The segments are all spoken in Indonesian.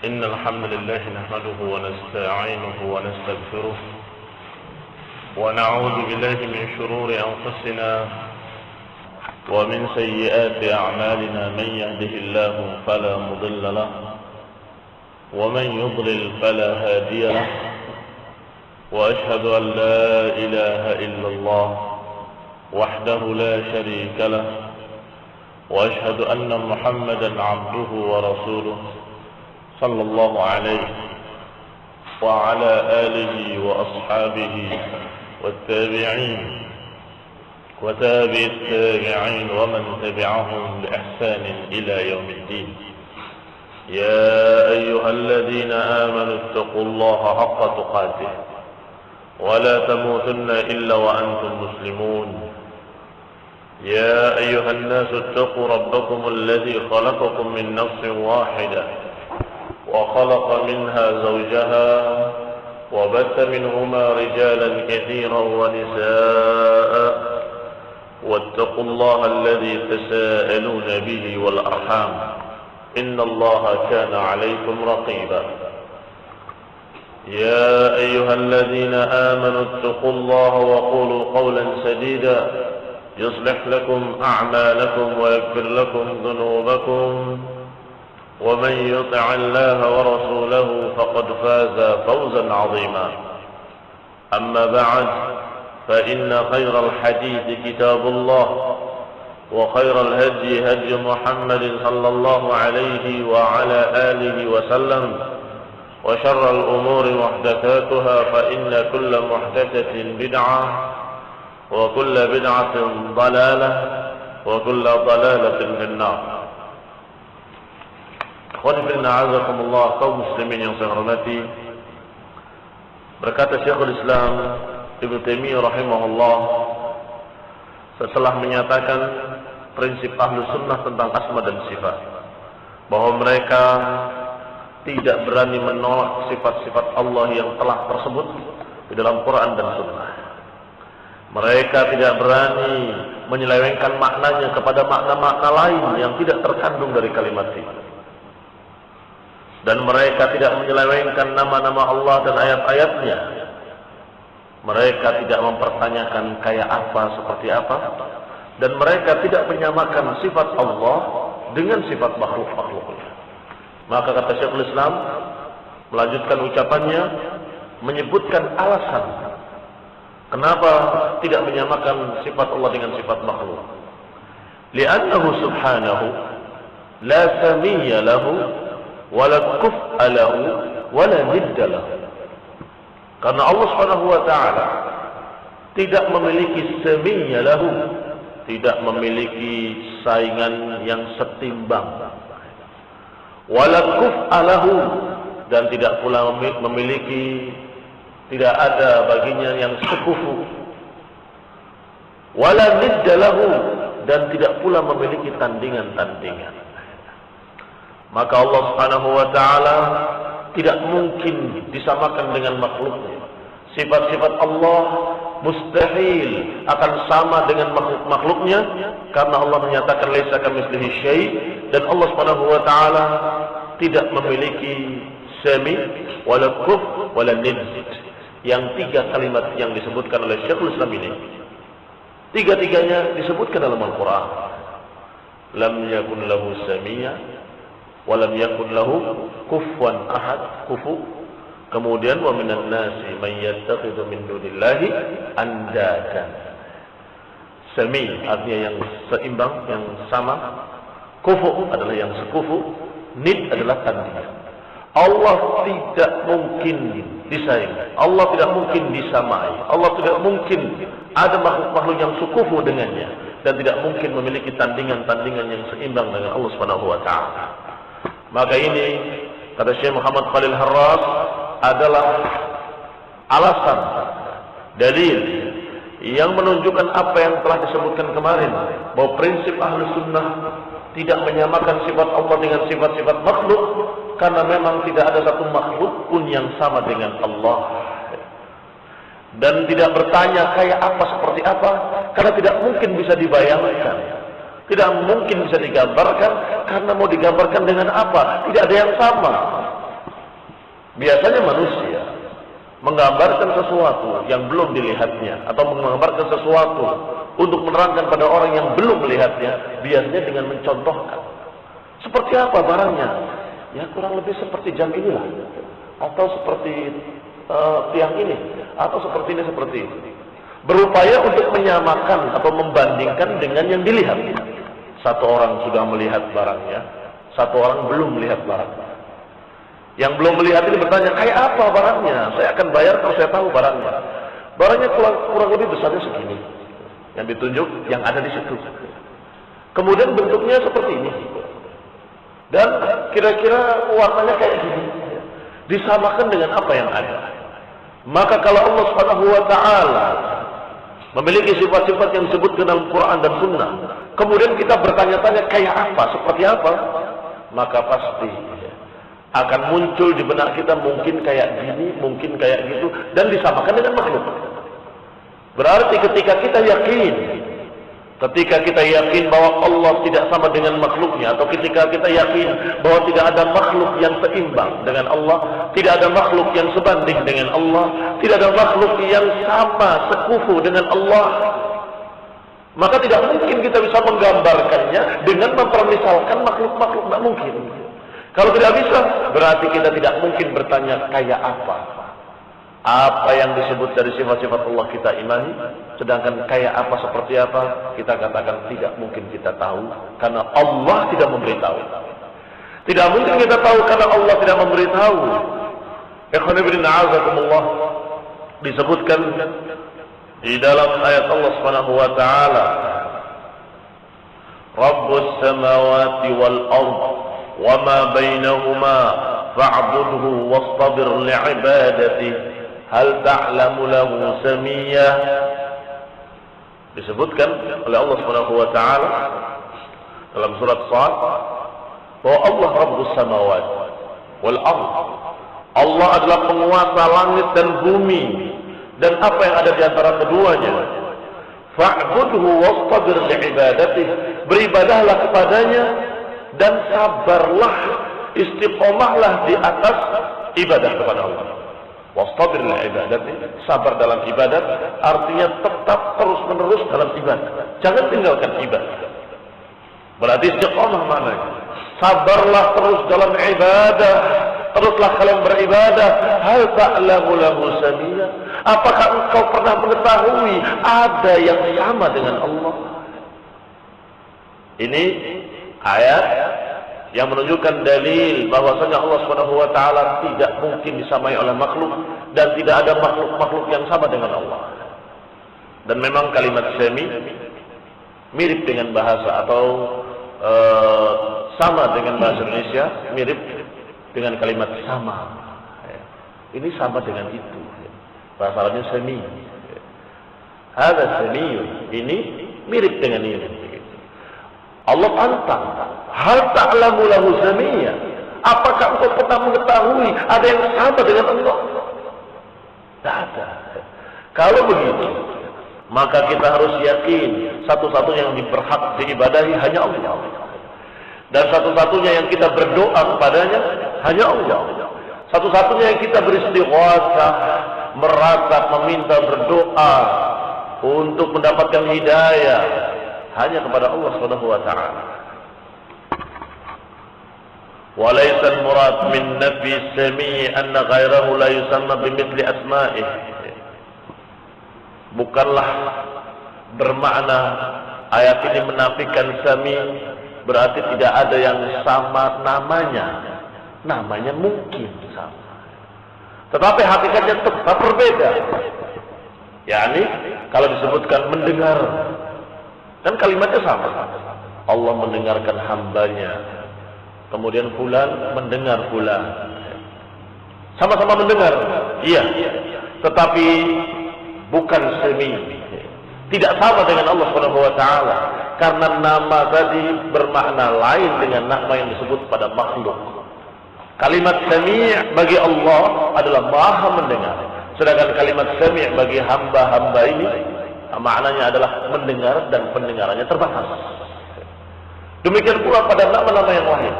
إن الحمد لله نحمده ونستعينه ونستغفره ونعوذ بالله من شرور أنفسنا ومن سيئات أعمالنا. من يهده الله فلا مضل له ومن يضلل فلا هادي له، وأشهد أن لا إله إلا الله وحده لا شريك له، وأشهد أن محمدا عبده ورسوله صلى الله عليه وعلى آله وأصحابه والتابعين وتابع التابعين ومن تبعهم بإحسان إلى يوم الدين. يا أيها الذين آمنوا اتقوا الله حق تقاته ولا تموتن إلا وأنتم مسلمون. يا أيها الناس اتقوا ربكم الذي خلقكم من نفس واحدة وخلق منها زوجها وبث منهما رجالا كثيرا ونساء، واتقوا الله الذي تساءلون به والأرحام إن الله كان عليكم رقيبا. يا أيها الذين آمنوا اتقوا الله وقولوا قولا سديدا يصلح لكم أعمالكم ويغفر لكم ذنوبكم، ومن يطع الله ورسوله فقد فاز فوزا عظيما. أما بعد، فإن خير الحديث كتاب الله، وخير الهدي هدي محمد صلى الله عليه وعلى آله وسلم، وشر الأمور محدثاتها، فإن كل محدثة بدعة وكل بدعة ضلالة وكل ضلالة في النار. Azakumullah, kaum muslimin yang saya hormati, berkata Syekhul Islam Ibnu Taimiyah rahimahullah setelah menyatakan prinsip ahlu sunnah tentang asma dan sifat, bahwa mereka tidak berani menolak sifat-sifat Allah yang telah tersebut di dalam Quran dan Sunnah. Mereka tidak berani menyelewengkan maknanya kepada makna-makna lain yang tidak terkandung dari kalimat itu. Dan mereka tidak menyelewengkan nama-nama Allah dan ayat-ayatnya. Mereka tidak mempertanyakan kayak apa, seperti apa. Dan mereka tidak menyamakan sifat Allah dengan sifat makhluk-makhluknya. Maka kata Syekhul Islam, melanjutkan ucapannya, menyebutkan alasan kenapa tidak menyamakan sifat Allah dengan sifat makhluk. Li'annahu subhanahu la samiyya lahu wala kuf'a lahu wala nidda lahu. Karena Allah Subhanahu wa taala tidak memiliki samiyya lahu, tidak memiliki saingan yang setimbang. Wala kuf'a lahu, dan tidak pula memiliki, tidak ada baginya yang sekufu. Wala nidda lahu, dan tidak pula memiliki tandingan-tandingan. Maka Allah Subhanahu wa taala tidak mungkin disamakan dengan makhluknya. Sifat-sifat Allah mustahil akan sama dengan makhluk-makhluknya, karena Allah menyatakan laisa kamitslihi syai', dan Allah Subhanahu wa taala tidak memiliki sami wala kuf wala nidd. Yang tiga kalimat yang disebutkan oleh Syekhul Islam ini, tiga-tiganya disebutkan dalam Al-Qur'an. Lam yakun lahu samiyya walam yakun lahu kufuwan ahad, kufu. Kemudian wa minan nasi may yattakhidhu min dunillahi andadan. Sami artinya yang seimbang, yang sama. Kufu adalah yang sekufu. Nid adalah tandingan. Allah tidak mungkin disaingi, Allah tidak mungkin disamai, Allah tidak mungkin ada makhluk-makhluk yang sekufu dengannya, dan tidak mungkin memiliki tandingan-tandingan yang seimbang dengan Allah Subhanahu wa taala. Maka ini, kata Syekh Muhammad Khalil Harras, adalah alasan, dalil yang menunjukkan apa yang telah disebutkan kemarin, bahwa prinsip ahlu sunnah tidak menyamakan sifat Allah dengan sifat-sifat makhluk, karena memang tidak ada satu makhluk pun yang sama dengan Allah. Dan tidak bertanya kayak apa, seperti apa, karena tidak mungkin bisa dibayangkan. Tidak mungkin bisa digambarkan, karena mau digambarkan dengan apa? Tidak ada yang sama. Biasanya manusia menggambarkan sesuatu yang belum dilihatnya atau menggambarkan sesuatu untuk menerangkan pada orang yang belum melihatnya, biasanya dengan mencontohkan. Seperti apa barangnya? Ya kurang lebih seperti jam inilah, atau seperti tiang ini, atau seperti ini, seperti ini. Berupaya untuk menyamakan atau membandingkan dengan yang dilihat. Satu orang sudah melihat barangnya, satu orang belum melihat barangnya. Yang belum melihat ini bertanya, kayak apa barangnya? Saya akan bayar kalau saya tahu barangnya. Barangnya kurang lebih besarnya segini. Yang ditunjuk, yang ada di situ. Kemudian bentuknya seperti ini. Dan kira-kira warnanya kayak gini. Disamakan dengan apa yang ada. Maka kalau Allah Subhanahu wa taala memiliki sifat-sifat yang disebutkan dalam Quran dan Sunnah, kemudian kita bertanya-tanya kayak apa, seperti apa, maka pasti akan muncul di benak kita mungkin kayak gini, mungkin kayak gitu, dan disamakan dengan makhluk. Berarti ketika kita yakin bahwa Allah tidak sama dengan makhluknya, atau ketika kita yakin bahwa tidak ada makhluk yang seimbang dengan Allah, tidak ada makhluk yang sebanding dengan Allah, tidak ada makhluk yang sama sekufu dengan Allah, maka tidak mungkin kita bisa menggambarkannya dengan mempermisalkan makhluk-makhluk. Tidak mungkin. Kalau tidak bisa, berarti kita tidak mungkin bertanya kayak apa. Apa yang disebut dari sifat-sifat Allah kita imani, sedangkan kayak apa, seperti apa, kita katakan tidak mungkin kita tahu, karena Allah tidak memberitahu. Tidak mungkin kita tahu karena Allah tidak memberitahu. Ikhwan fillah a'azakumullah, disebutkan di dalam ayat Allah Subhanahu wa taala, Rabbus samawati wal ardh wa ma bainahuma fa'budhu wastabir li'ibadatihi hal ta'lamu lahu samiyah. Disebutkan oleh Allah Subhanahu wa taala dalam surat Shad bahwa Allah Rabbus samawati wal ardh, Allah adalah penguasa langit dan bumi dan apa yang ada di antara keduanya. Fa'budhu wastabir li'ibadatihi, beribadahlah kepadanya dan sabarlah, istiqomahlah di atas ibadah kepada Allah. Wastabir li'ibadati, sabar dalam ibadat, artinya tetap terus-menerus dalam ibadah. Jangan tinggalkan ibadah. Berarti istiqomah mana? Sabarlah terus dalam ibadah, teruslah kalian beribadah. Hal ta'lamu lahu samiyya, apakah engkau pernah mengetahui ada yang sama dengan Allah? Ini ayat yang menunjukkan dalil bahwasanya Allah Subhanahu wa taala tidak mungkin disamai oleh makhluk dan tidak ada makhluk-makhluk yang sama dengan Allah. Dan memang kalimat sami mirip dengan bahasa atau sama dengan bahasa Indonesia, mirip dengan kalimat sama. Ini sama dengan itu. Bahasa Arabnya sami. Ada sami, ini mirip dengan ini. Allah pantang, hal ta'lamu lahu samiyya, apakah engkau pernah mengetahui ada yang sama dengan Allah? Tidak ada. Kalau begitu, maka kita harus yakin satu-satunya yang berhak diibadahi hanya Allah, dan satu-satunya yang kita berdoa kepadanya hanya Allah. Satu-satunya yang kita beristighatsah, meratap, meminta, berdoa untuk mendapatkan hidayah hanya kepada Allah Subhanahu wa taala. Wa laysa al-murad min nafi sami' anna ghayrahu la yusamma bimithli asma'ih. Bukanlah bermakna ayat ini menafikan sami berarti tidak ada yang sama namanya. Namanya mungkin sama, tetapi hakikatnya tetap berbeda. Yani kalau disebutkan mendengar, kan kalimatnya sama. Allah mendengarkan hambanya, kemudian fulan mendengar fulan. Sama-sama mendengar, iya, tetapi bukan semi. Tidak sama dengan Allah Subhanahu wa taala, karena nama tadi bermakna lain dengan nama yang disebut pada makhluk. Kalimat sami' bagi Allah adalah maha mendengar, sedangkan kalimat sami' bagi hamba-hamba ini maknanya adalah mendengar dan pendengarannya terbatas. Demikian pula pada nama-nama yang lain,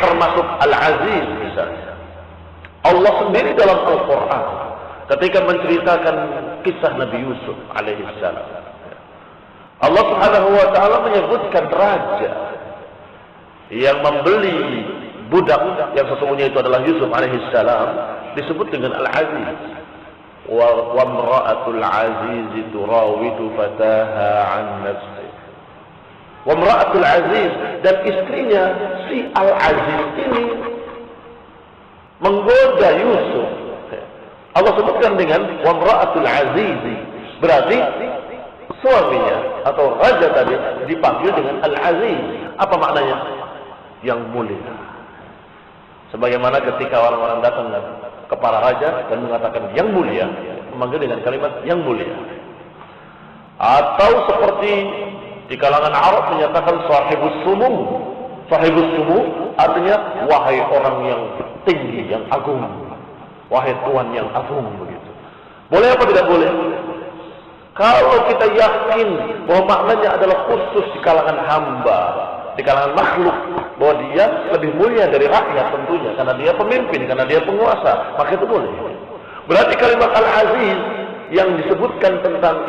termasuk Al-Aziz misalnya. Allah sendiri dalam Al-Quran ketika menceritakan kisah Nabi Yusuf alaihissalam, Allah Subhanahu wa taala menyebutkan raja yang membeli budak yang sesungguhnya itu adalah Yusuf alaihissalam disebut dengan Al-Aziz. Wa imra'atul aziz turawidu fataha an nafsi. Wa imra'atul aziz, dan istrinya si Al-Aziz ini menggoda Yusuf. Allah sebutkan dengan wa imra'atul aziz, berarti suaminya atau raja tadi dipanggil dengan Al-Aziz. Apa maknanya? Yang mulia. Sebagaimana ketika orang-orang datang ke para raja dan mengatakan yang mulia, memanggil dengan kalimat yang mulia. Atau seperti di kalangan Arab menyatakan sahibus sumum. Sahibus sumum artinya wahai orang yang tinggi, yang agung. Wahai tuan yang agung, begitu. Boleh apa tidak boleh? Kalau kita yakin bahwa maknanya adalah khusus di kalangan hamba, di kalangan makhluk, bahwa dia lebih mulia dari rakyat tentunya, karena dia pemimpin, karena dia penguasa, maka itu boleh. Berarti kalimat Al-Aziz yang disebutkan tentang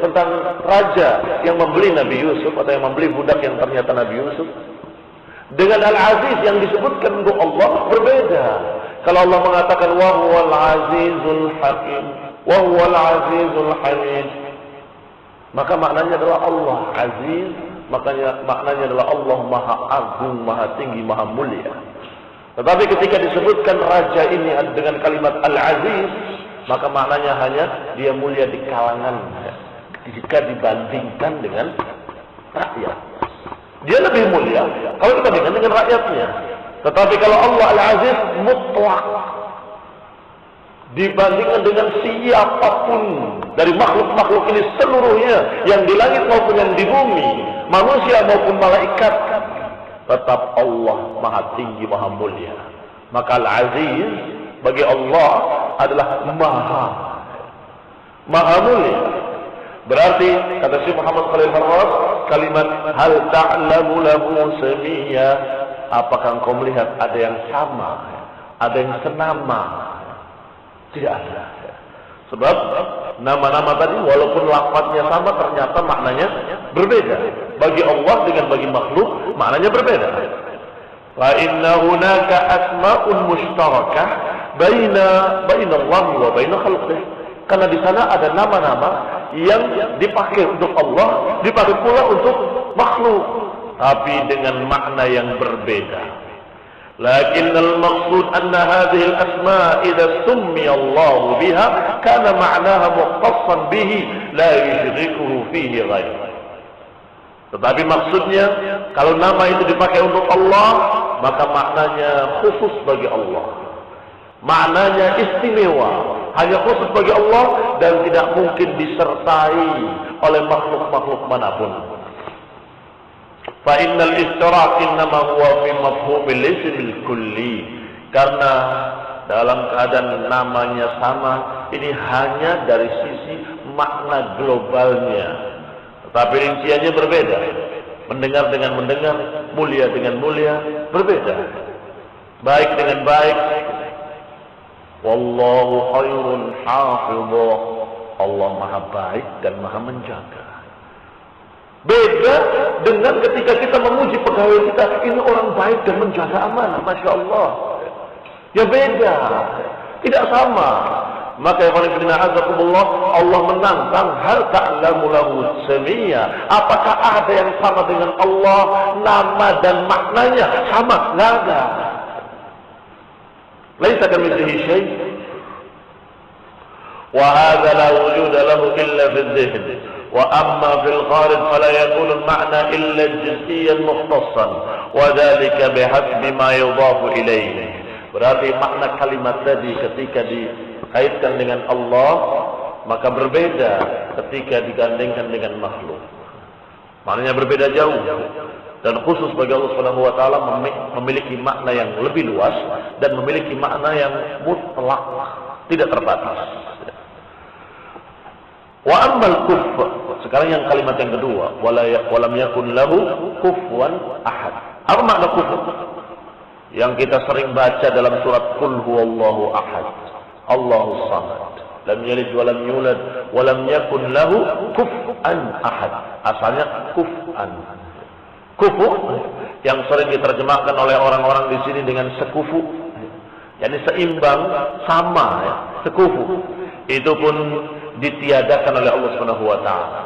tentang raja yang membeli Nabi Yusuf atau yang membeli budak yang ternyata Nabi Yusuf, dengan Al-Aziz yang disebutkan untuk Allah berbeda. Kalau Allah mengatakan wa huwal azizul hakim, wa huwal azizul hamid, maka maknanya adalah Allah Aziz, maknanya adalah Allah Maha Agung, Maha Tinggi, Maha Mulia. Tetapi ketika disebutkan raja ini dengan kalimat Al-Aziz, maka maknanya hanya dia mulia di kalangan jika dibandingkan dengan rakyat. Dia lebih mulia kalau dibandingkan dengan rakyatnya. Tetapi kalau Allah Al-Aziz mutlak, dibandingkan dengan siapapun dari makhluk-makhluk ini seluruhnya, yang di langit maupun yang di bumi, manusia maupun malaikat, tetap Allah Maha Tinggi, Maha Mulia. Maka Al-Aziz bagi Allah adalah Maha Mulia. Berarti kata Syekh Muhammad Khalil Harras, kalimat hal ta'lamu lahu samiyya, apakah engkau melihat ada yang sama, ada yang senama? Tidak ada. Sebab nama-nama tadi walaupun lafadznya sama, ternyata maknanya berbeda. Bagi Allah dengan bagi makhluk maknanya berbeda. Fa inna hunaka asma'un mushtarakah baina Allah wa baina khalqihi. Karena di sana ada nama-nama yang dipakai untuk Allah, dipakai pula untuk makhluk, tapi dengan makna yang berbeda. لكن المقصود أن هذه الأسماء إذا سمي الله بها كان معناها مختصا به لا يشركه فيه غيره. Tetapi maksudnya kalau nama itu dipakai untuk Allah, maka maknanya khusus bagi Allah, maknanya istimewa, hanya khusus bagi Allah dan tidak mungkin disertai oleh makhluk-makhluk manapun. فإن الاشتراك إنما هو في مفهوم الاسم الكلي, karena dalam keadaan namanya sama, ini hanya dari sisi makna globalnya, tetapi rinciannya berbeda. Mendengar dengan mendengar, mulia dengan mulia berbeda, baik dengan baik. Wallahu khairun hafidha, Allah Maha baik dan Maha menjaga. Beda dengan ketika kita memuji pegawai kita, ini orang baik dan menjaga amanah, Masya Allah. Ya beda, tidak sama. Maka Allah menantang hal ta'lamu lahu samiyya, apakah ada yang sama dengan Allah, nama dan maknanya sama? Nggak ada. Laisa kamitslihi syai'. Wa hadza la wujuda lahu illa fid-dhihn. وأما في الخارج فلا يكون المعنى إلا جزئيا مختصا وذلك بحسب ما يضاف إليه. Berarti makna kalimat tadi ketika dikaitkan dengan Allah maka berbeda ketika digandengkan dengan makhluk. Maknanya berbeda jauh, dan khusus bagi Allah Subhanahu wa taala memiliki makna yang lebih luas dan memiliki makna yang mutlak, tidak terbatas. Wa ammal kuff, sekarang yang kalimat yang kedua, walam yakun lahu kufuwan ahad. Apa makna kufu? yang kita sering baca dalam surat Qul huwallahu ahad, Allahus samad, lam yalid wa lam yulad wa lam yakun lahu kufuwan ahad. Asalnya kuf'an. Kufu yang sering diterjemahkan oleh orang-orang di sini dengan sekufu, yakni seimbang, sama ya, sekufu. Itu pun ditiadakan oleh Allah Subhanahu wa taala.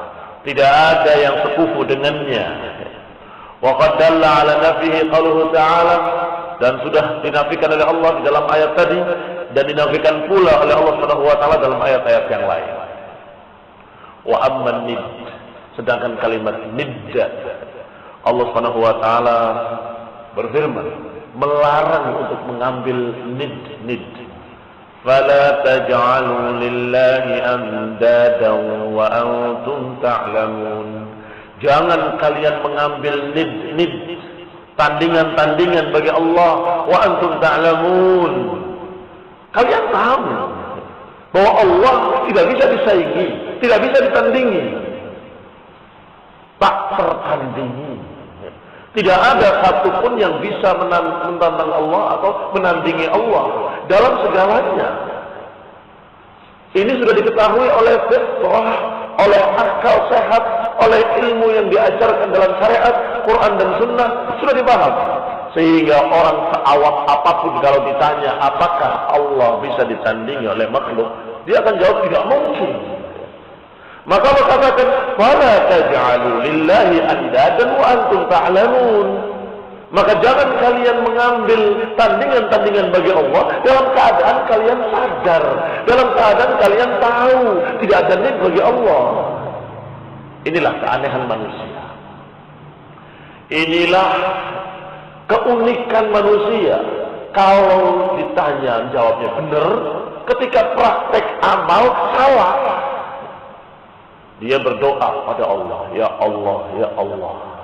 Tidak ada yang sekufu dengannya. Wa qad dalla ala nafihi qauluhu ta'ala, dan sudah dinafikan oleh Allah di dalam ayat tadi dan dinafikan pula oleh Allah Subhanahu wa taala dalam ayat-ayat yang lain. Wa amman nid, sedangkan kalimat nidda, Allah Subhanahu wa taala berfirman melarang untuk mengambil nid. Fala taj'alu lillahi andadan wa antum ta'lamun. Jangan kalian mengambil nid, tandingan-tandingan bagi Allah, wa antum ta'lamun. Kalian tahu bahwa Allah tidak bisa disaingi, tidak bisa ditandingi, tak tertandingi. Tidak ada satupun yang bisa menantang Allah atau menandingi Allah dalam segalanya. Ini sudah diketahui oleh fitrah, oleh akal sehat, oleh ilmu yang diajarkan dalam syariat, Quran dan Sunnah, sudah dibahas. Sehingga orang seawam apapun kalau ditanya apakah Allah bisa ditandingi oleh makhluk, dia akan jawab tidak mungkin. Maka Allah katakan, "Fala taj'alu lillahi andadan wa antum ta'lamun." Maka jangan kalian mengambil tandingan-tandingan bagi Allah dalam keadaan kalian sadar, dalam keadaan kalian tahu tidak ada nid bagi Allah. Inilah keanehan manusia. Inilah keunikan manusia. Kalau ditanya jawabnya benar, ketika praktek amal salah. Dia berdoa pada Allah, ya Allah, ya Allah.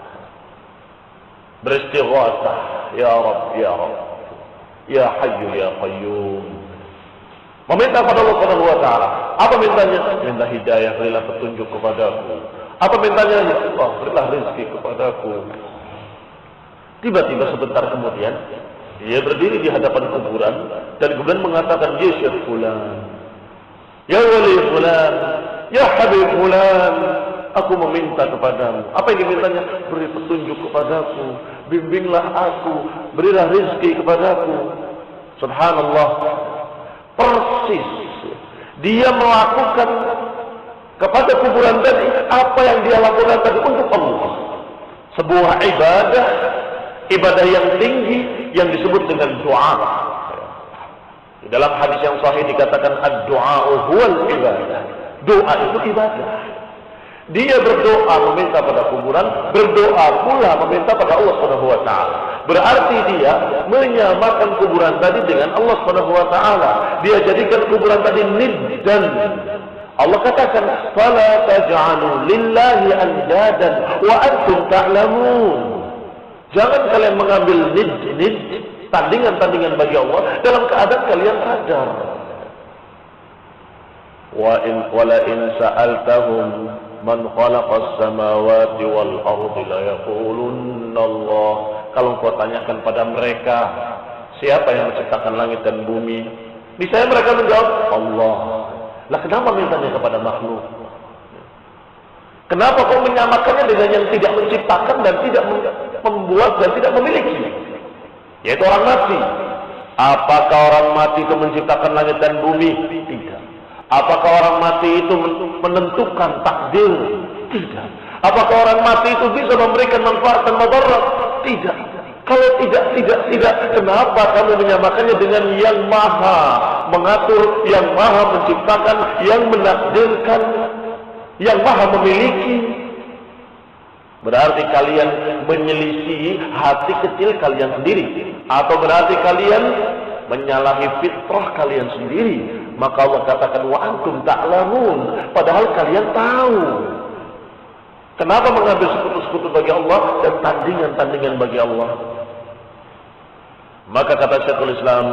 Beristighatsah, ya Rabb, ya Rabb. Ya Hayyu, ya Qayyum. Meminta pada Allah Subhanahu wa taala. Apa mintanya? Minta hidayah, berilah petunjuk kepadaku. Apa mintanya? Ya Allah, berilah rezeki kepadaku. Tiba-tiba sebentar kemudian, dia berdiri di hadapan kuburan dan kemudian mengatakan, ya Syekh fulan, ya wali fulan, ya Habib fulan, aku meminta kepadamu. Apa yang dimintanya? Beri petunjuk kepadaku, bimbinglah aku, berilah rezeki kepadaku. Subhanallah, persis dia melakukan kepada kuburan tadi apa yang dia lakukan tadi untuk Allah. Sebuah ibadah yang tinggi yang disebut dengan doa. Di dalam hadis yang sahih dikatakan ad-du'a'u huwal ibadah. Doa itu ibadah. Dia berdoa meminta pada kuburan, berdoa pula meminta pada Allah Subhanahu wa taala. Berarti dia menyamakan kuburan tadi dengan Allah Subhanahu wa taala. Dia jadikan kuburan tadi niddan. Allah katakan, "Fala taj'alu lillahi andadan wa antum ta'lamun." Jangan kalian mengambil nid, tandingan-tandingan bagi Allah dalam keadaan kalian sadar. Wala in sa'altahum man khalaqas samawati wal ardi la yaqulunna Allah. Kalau kau tanyakan pada mereka, siapa yang menciptakan langit dan bumi? Niscaya mereka menjawab, Allah. Lah kenapa mintanya kepada makhluk? Kenapa kau menyamakannya dengan yang tidak menciptakan dan tidak membuat dan tidak memiliki? Yaitu orang mati. Apakah orang mati itu menciptakan langit dan bumi? Tidak. Apakah orang mati itu menentukan takdir? Tidak. Apakah orang mati itu bisa memberikan manfaat dan mudarat? Tidak. Kalau tidak, kenapa kamu menyamakannya dengan yang maha mengatur, yang maha menciptakan, yang menakdirkan, yang maha memiliki? Berarti kalian menyelisihi hati kecil kalian sendiri, atau berarti kalian menyalahi fitrah kalian sendiri. Maka Allah katakan, wa antum ta'lamun, padahal kalian tahu. Kenapa mengambil sekutu-sekutu bagi Allah dan tandingan-tandingan bagi Allah? Maka kata Syekhul Islam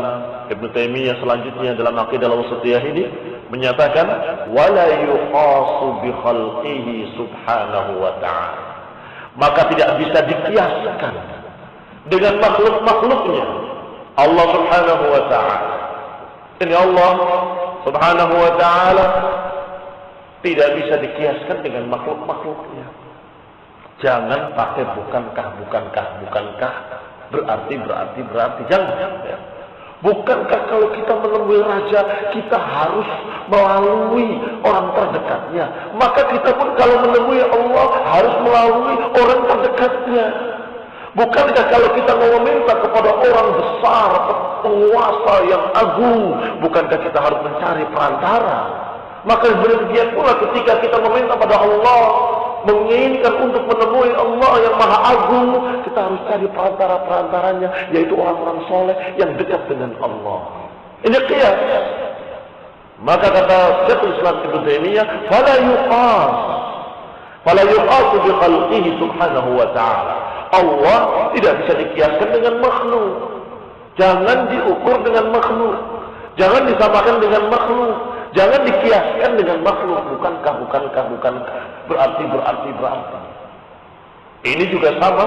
Ibn Taimiyah selanjutnya dalam Aqidah Al-Wasithiyah ini menyatakan, wala yuqasu bi khalqihi subhanahu wa ta'ala. Maka tidak bisa dikiaskan dengan makhluk-makhluknya. Allah Subhanahu wa ta'ala. Ini Allah Subhanahu wa ta'ala tidak bisa dikiaskan dengan makhluk-makhluknya. Jangan pakai bukankah, berarti. Jangan. Ya. Bukankah kalau kita menemui raja, kita harus melalui orang terdekatnya? Maka kita pun kalau menemui Allah, harus melalui orang terdekatnya. Bukankah kalau kita mau meminta kepada orang besar, penguasa yang agung, bukankah kita harus mencari perantara? Maka demikian pula ketika kita meminta pada Allah, menginginkan untuk menemui Allah yang maha agung, kita harus cari perantara-perantaranya, yaitu orang-orang soleh yang dekat dengan Allah. Ini qiyas. Maka kata Syekhul Islam Ibnu Taimiyah, fala yuqas bi khalqihi subhanahu wa ta'ala. Allah tidak bisa dikiaskan dengan makhluk. Jangan diukur dengan makhluk. Jangan disamakan dengan makhluk. Jangan dikiaskan dengan makhluk. Bukankah. Berarti. Ini juga sama.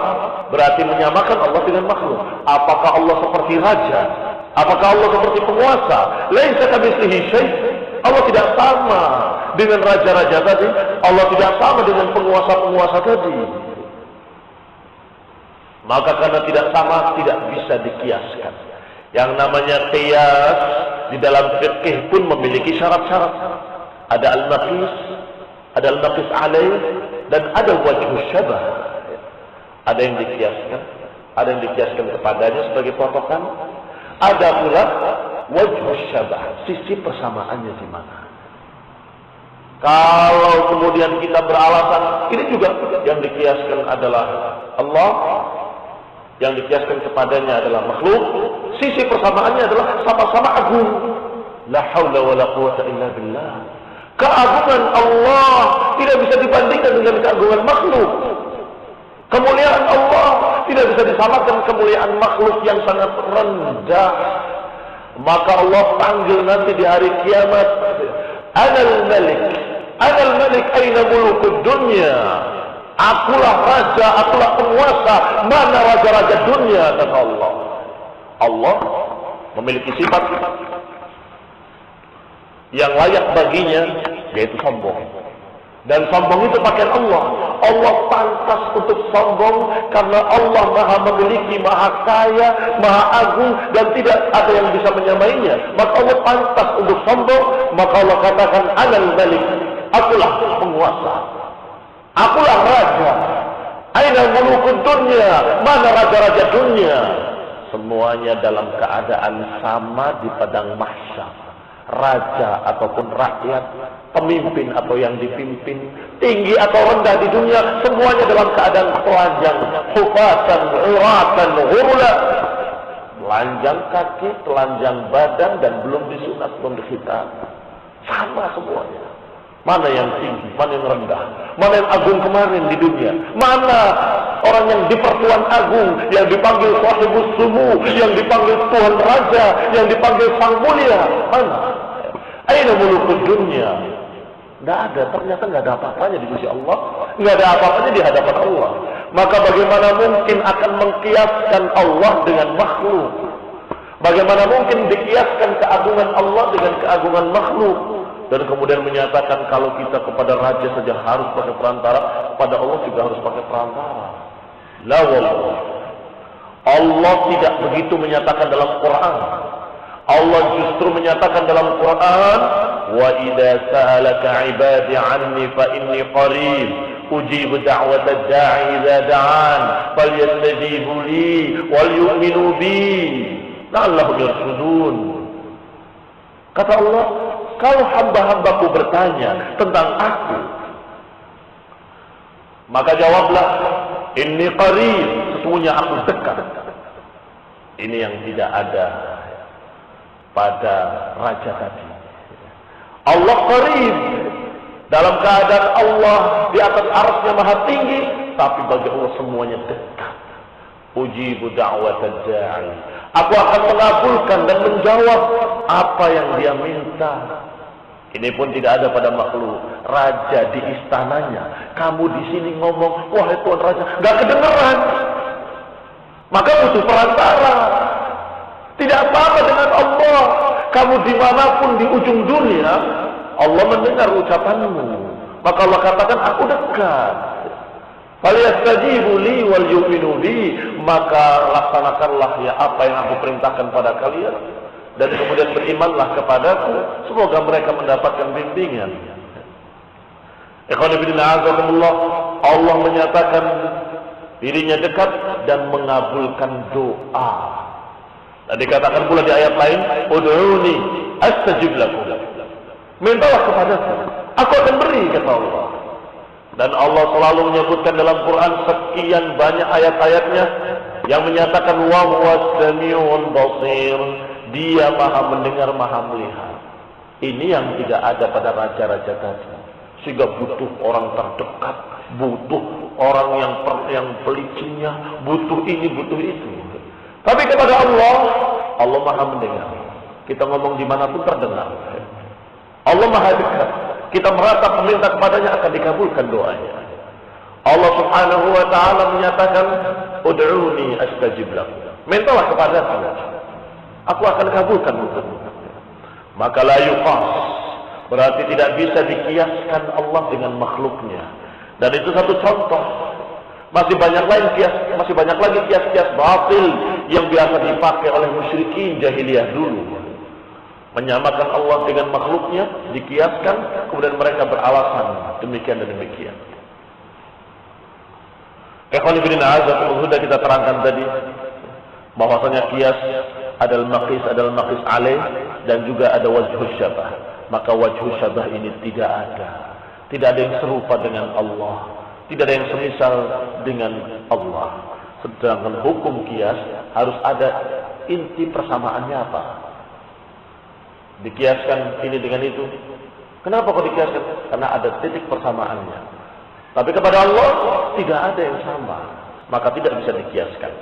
Berarti menyamakan Allah dengan makhluk. Apakah Allah seperti raja? Apakah Allah seperti penguasa? Laisa kamitslihi syai'. Allah tidak sama dengan raja-raja tadi. Allah tidak sama dengan penguasa-penguasa tadi. Maka karena tidak sama, tidak bisa dikiaskan. Yang namanya qiyas di dalam fikih pun memiliki syarat-syarat. Ada al-maqis, ada al-maqis alaih, dan ada wajhus syabah. Ada yang dikiaskan, ada yang dikiaskan kepadanya sebagai patokan. Ada pula wajhus syabah, sisi persamaannya di mana. Kalau kemudian kita beralasan, ini juga yang dikiaskan adalah Allah, yang dikiaskan kepadanya adalah makhluk, sisi persamaannya adalah sama-sama agung. La haula wa la quwata illa billah. Keagungan Allah tidak bisa dibandingkan dengan keagungan makhluk. Kemuliaan Allah tidak bisa disamakan kemuliaan makhluk yang sangat rendah. Maka Allah panggil nanti di hari kiamat, Anal Malik aina mulukud dunya. Akulah raja, akulah penguasa. Mana raja-raja dunia, kata Allah. Allah memiliki sifat yang layak baginya, yaitu sombong. Dan sombong itu pakaian Allah. Allah pantas untuk sombong karena Allah maha memiliki, maha kaya, maha agung, dan tidak ada yang bisa menyamainya. Maka Allah pantas untuk sombong. Maka Allah katakan, Anal Malik, akulah penguasa, akulah raja. Aina mulukud dunya, mana raja-raja dunia? Semuanya dalam keadaan sama di padang mahsyar. Raja ataupun rakyat, pemimpin atau yang dipimpin, tinggi atau rendah di dunia, semuanya dalam keadaan telanjang, hufatan, uratan, ghurla. Telanjang kaki, telanjang badan, dan belum disunat, belum dikhitan. Sama semuanya. Mana yang tinggi, mana yang rendah, mana yang agung kemarin di dunia, mana orang yang di pertuan agung, yang dipanggil sahibus sumu, yang dipanggil Tuhan Raja, yang dipanggil Sang Mulia, mana? Aina mulukud dunia. Tidak ada, ternyata tidak ada apa-apanya di sisi Allah, tidak ada apa-apanya di hadapan Allah. Maka bagaimana mungkin akan mengkiaskan Allah dengan makhluk? Bagaimana mungkin dikiaskan keagungan Allah dengan keagungan makhluk? Dan kemudian menyatakan kalau kita kepada raja saja harus pakai perantara, kepada Allah juga harus pakai perantara. La wallah. Allah tidak begitu menyatakan dalam Quran. Allah justru menyatakan dalam Quran, wa idza sa'alaka 'ibadi 'anni fa inni qarib ujibu da'watad da'i idza da'an falyastajibu li wal yu'minu bi la'allahum yarshudun. Kata Allah, kalau hamba-hambaku bertanya tentang aku, maka jawablah, inni qarib, sesungguhnya aku dekat. Ini yang tidak ada pada raja tadi. Allah qarib, dalam keadaan Allah di atas arsy-Nya maha tinggi, tapi bagi Allah semuanya dekat. Ujibu da'watad da'i, aku akan mengabulkan dan menjawab apa yang dia minta. Ini pun tidak ada pada makhluk. Raja di istananya, kamu di sini ngomong, wahai Tuhan Raja, gak kedengeran. Maka butuh perantara. Tidak apa-apa dengan Allah. Kamu dimanapun di ujung dunia, Allah mendengar ucapanmu. Maka Allah katakan, aku dekat. Falyastajibu li wal yu'minu bi, maka laksanakanlah ya apa yang aku perintahkan pada kalian, dan kemudian berimanlah kepadaku, semoga mereka mendapatkan bimbingan. Ikhwan fillah, azakumullah, Allah menyatakan dirinya dekat dan mengabulkan doa. Dan dikatakan pula di ayat lain, ud'uni astajib lakum. Mintalah kepadaku, aku akan beri, kata Allah. Dan Allah selalu menyebutkan dalam Quran sekian banyak ayat-ayatnya yang menyatakan wa huwas samiul basir, dia maha mendengar, maha melihat. Ini yang tidak ada pada raja-raja tadi. Sehingga butuh orang terdekat, butuh orang yang pelicinnya, butuh ini, butuh itu. Tapi kepada Allah, Allah maha mendengar. Kita ngomong dimanapun terdengar. Allah maha dekat. Kita meratap meminta kepadanya, akan dikabulkan doanya. Allah subhanahu wa ta'ala menyatakan, ud'uni astajib lakum. Mintalah kepadaku, aku akan kabulkan untukmu. Maka la yuqas, berarti tidak bisa dikiaskan Allah dengan makhluknya. Dan itu satu contoh. Masih banyak lagi kias-kias batil yang biasa dipakai oleh musyrikin jahiliyah dulu. Menyamakan Allah dengan makhluknya, dikiaskan, kemudian mereka beralasan demikian dan demikian. Ikhwan fillah, sudah kita terangkan tadi bahwasanya kias adalah maqis alaih, dan juga ada wajhus syabah. Maka wajhus syabah ini tidak ada. Tidak ada yang serupa dengan Allah, tidak ada yang semisal dengan Allah. Sedangkan hukum kias harus ada inti persamaannya apa? Dikiaskan ini dengan itu. Kenapa kok dikiaskan? Karena ada titik persamaannya. Tapi kepada Allah tidak ada yang sama, maka tidak bisa dikiaskan.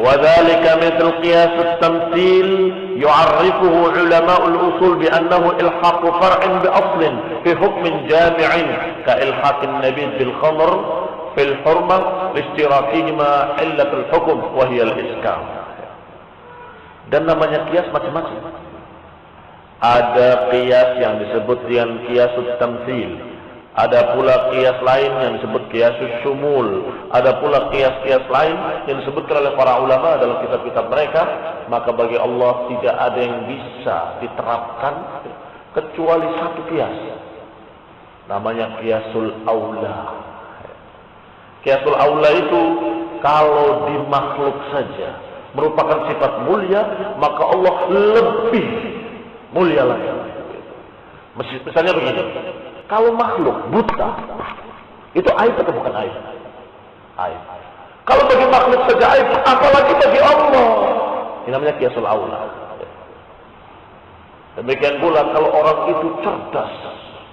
وذلك مثل قياس التمثيل يعرفه علماء الأصول بأنه إلحاق فرع بأصل في حكم جامع كإلحاق النبيذ بالخمر في الحرمة لاشتراكهما علة الحكم وهي الإسكار. Dan namanya kias macam-macam. Ada kias yang disebut dengan kiasus tamtsil. Ada pula kias lain yang disebut kiasus syumul. Ada pula kias-kias lain yang disebutkan oleh para ulama dalam kitab-kitab mereka. Maka bagi Allah tidak ada yang bisa diterapkan kecuali satu kias. Namanya kiasul aula. Kiasul aula itu kalau di makhluk saja merupakan sifat mulia, maka Allah lebih mulia lagi. Misalnya begini, kalau makhluk buta, itu aib atau bukan aib? Aib. Kalau bagi makhluk saja aib, apalagi bagi Allah. Ini namanya kiasul aula. Demikian pula kalau orang itu cerdas,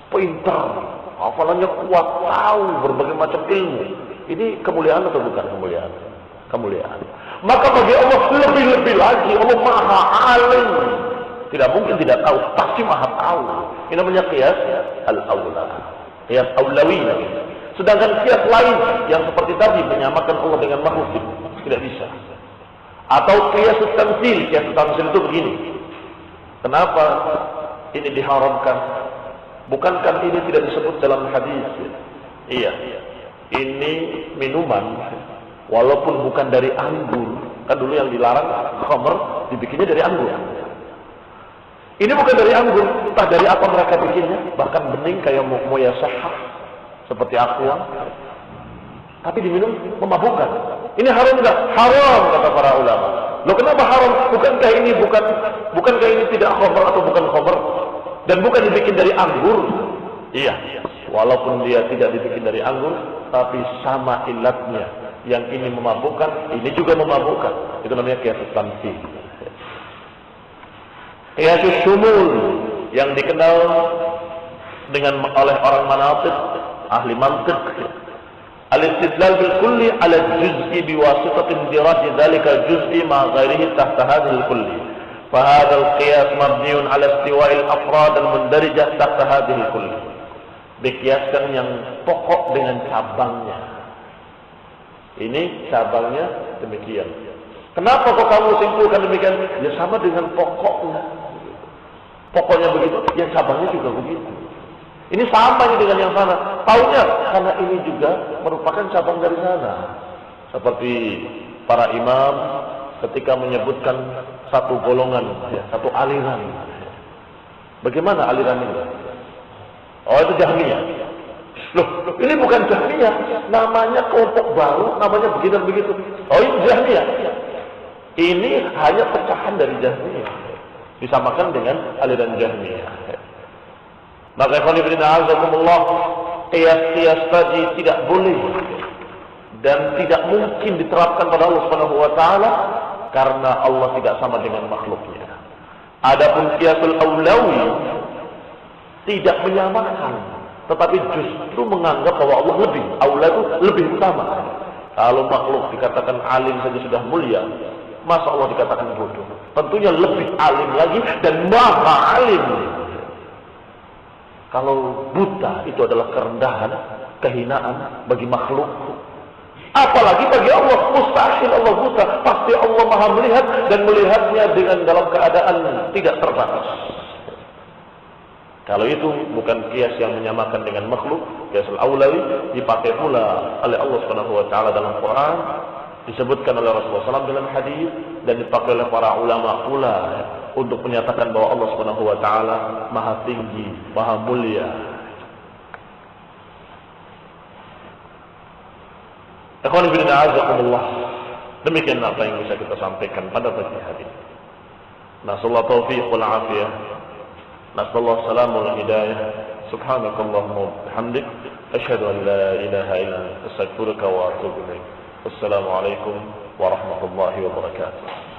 pintar, hafalannya kuat, tahu berbagai macam ilmu, ini kemuliaan atau bukan kemuliaan? Kemuliaan. Maka bagi Allah lebih-lebih lagi, Allah maha alim. Tidak mungkin tidak tahu, pasti maha tahu. Ini namanya qiyas al-aula, qiyas aulawi. Sedangkan qiyas lain yang seperti tadi menyamakan Allah dengan makhluk tidak bisa. Atau qiyas tamtsil, qiyas tamtsil itu begini. Kenapa ini diharamkan? Bukankah ini tidak disebut dalam hadis? Iya. Ini minuman walaupun bukan dari anggur, kan dulu yang dilarang khamr dibikinnya dari anggur. Ini bukan dari anggur, entah dari apa mereka bikinnya, bahkan bening kayak moyasahah seperti aqua, tapi diminum memabukkan. Ini haram enggak? Haram kata para ulama. Loh kenapa haram? Bukankah ini tidak khamr atau bukan khamr dan bukan dibikin dari anggur? Iya, walaupun dia tidak dibikin dari anggur, tapi sama ilatnya. Yang ini memabukkan, ini juga memabukkan. Itu namanya kiasus tamtsil. Kiasus syumul yang dikenal dengan oleh orang manatiq, ahli mantiq. Al-istidlal bil kulli ala juz'i biwasitati indiraj dzalika juz'i ma ghairihi tahta hadhihi al-kulli. Fa hadha al-qiyas mabniun ala istiwa'i al-afrad al-mundarijah tahta hadhihi al-kulli. Dikiaskan yang pokok dengan cabangnya. Ini cabangnya demikian. Kenapa kok kamu simpulkan demikian? Ya sama dengan pokoknya. Pokoknya begitu, yang cabangnya juga begitu. Ini sama ini dengan yang sana. Taunya karena ini juga merupakan cabang dari sana. Seperti para imam ketika menyebutkan satu golongan, ya, satu aliran. Bagaimana aliran ini? Oh, itu Jahmiyah. Loh, ini bukan Jahmiyah. Namanya kelompok baru, namanya begini dan begitu. Oh, ini Jahmiyah. Ini hanya pecahan dari Jahmiyah. Disamakan dengan aliran Jahmiyah. Maka ikhwan fillah azakumullah, qiyas-qiyas tadi tidak boleh dan tidak mungkin diterapkan pada Allah Subhanahu wa taala karena Allah tidak sama dengan makhluknya. Adapun qiyasul aulawi tidak menyamakan, tetapi justru menganggap bahwa Allah lebih, aula itu lebih utama. Kalau makhluk dikatakan alim saja sudah mulia, masa Allah dikatakan bodoh? Tentunya lebih alim lagi dan maha alim. Kalau buta itu adalah kerendahan, kehinaan bagi makhluk, apalagi bagi Allah. Mustahil Allah buta. Pasti Allah maha melihat dan melihatnya dengan dalam keadaan tidak terbatas. Kalau itu bukan kias yang menyamakan dengan makhluk, kias al-aulawi dipakai pula oleh Allah Subhanahu wa taala dalam Quran, disebutkan oleh Rasulullah SAW dalam hadis, dan dipakai oleh para ulama pula untuk menyatakan bahwa Allah Subhanahu wa taala maha tinggi, maha mulia. Ikhwan fillah azakumullah. Demikian apa yang bisa kita sampaikan pada pagi hari ini. Nasallahu taufiq wal afiyah. Nasallahu salamul hidayah. Subhanakallahumma wa bihamdik asyhadu an la ilaha illa anta astaghfiruka wa atubu ilaik. Wassalamu alaikum warahmatullahi wabarakatuh.